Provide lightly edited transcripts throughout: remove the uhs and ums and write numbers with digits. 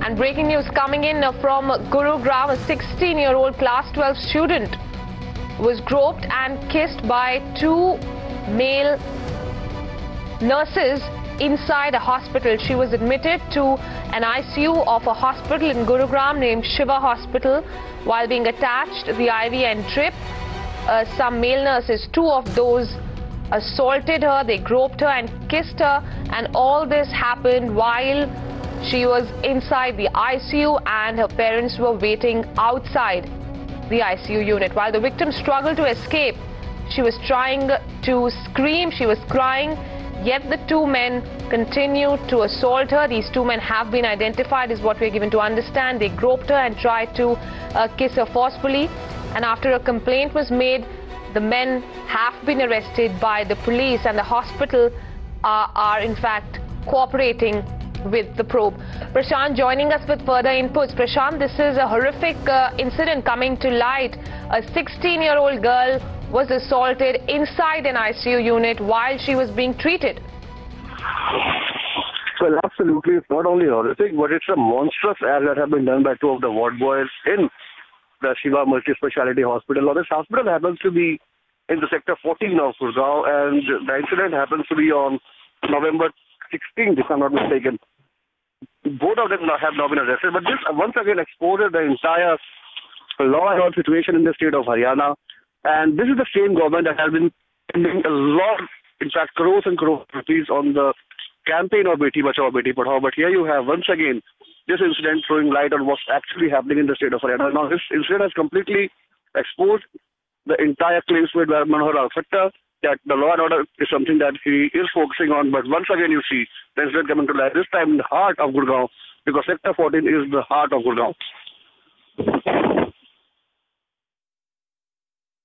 And breaking news coming in from Gurugram, a 16-year-old class 12 student was groped and kissed by two male nurses inside a hospital. She was admitted to an ICU of a hospital in Gurugram named Shiva Hospital. While being attached the IV and drip, some male nurses, two of those, assaulted her. They groped her and kissed her, and all this happened while she was inside the ICU and her parents were waiting outside the ICU unit. While the victim struggled to escape, she was trying to scream, she was crying, yet the two men continued to assault her. These two men have been identified, is what we're given to understand. They groped her and tried to kiss her forcefully, and after a complaint was made, the men have been arrested by the police, and the hospital are in fact cooperating with the probe. Prashant joining us with further inputs. Prashant, this is a horrific incident coming to light. A 16-year-old girl was assaulted inside an ICU unit while she was being treated. Well, absolutely. It's not only horrific, but it's a monstrous act that has been done by two of the ward boys in the Shiva multi-speciality hospital. Now, this hospital happens to be in the sector 14 of Gurugram, and the incident happens to be on November 16th, if I'm not mistaken. Both of them have now been arrested, but this once again exposes the entire law and order situation in the state of Haryana. And this is the same government that has been spending a lot, in fact, crores and crores of rupees on the campaign of Beti Bachao, Beti Padhao. But here you have once again this incident throwing light on what's actually happening in the state of Haryana. Now, this incident has completely exposed the entire claims made by Manohar Khattar that the law and order is something that he is focusing on. But once again, you see the incident coming to light, this time in the heart of Gurugram, because Sector 14 is the heart of Gurugram.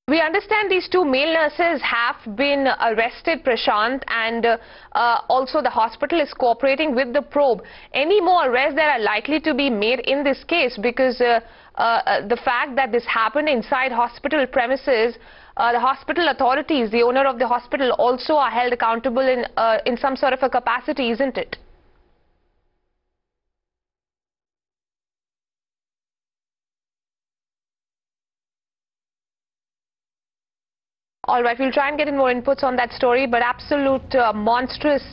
We understand these two male nurses have been arrested, Prashant, and also the hospital is cooperating with the probe. Any more arrests that are likely to be made in this case? Because the fact that this happened inside hospital premises, the hospital authorities, the owner of the hospital, also are held accountable in some sort of a capacity, isn't it? All right, we'll try and get in more inputs on that story, but absolute monstrous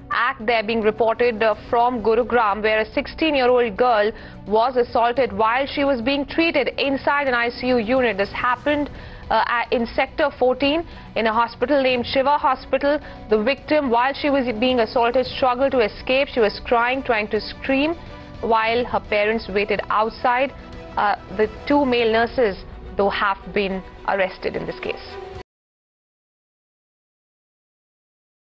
act there being reported from Gurugram, where a 16-year-old girl was assaulted while she was being treated inside an ICU unit. This happened in Sector 14 in a hospital named Shiva Hospital. The victim, while she was being assaulted, struggled to escape. She was crying, trying to scream, while her parents waited outside. The two male nurses, though, have been arrested in this case.